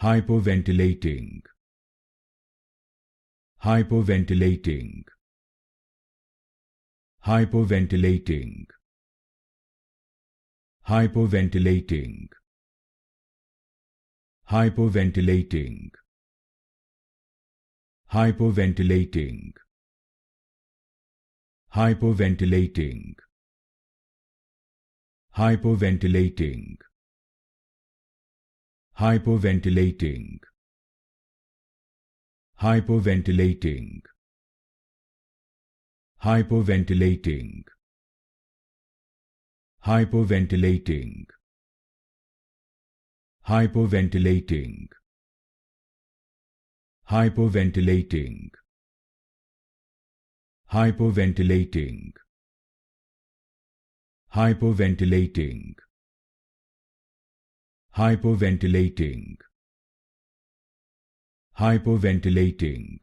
hypoventilating, hypoventilating, hypoventilating, hypoventilating, hypoventilating, hypoventilating, hypoventilating, hypoventilating, hypoventilating, hypoventilating, hypoventilating, hypoventilating, hypoventilating, hypoventilating, hypoventilating, hypoventilating, hypoventilating, hypoventilating,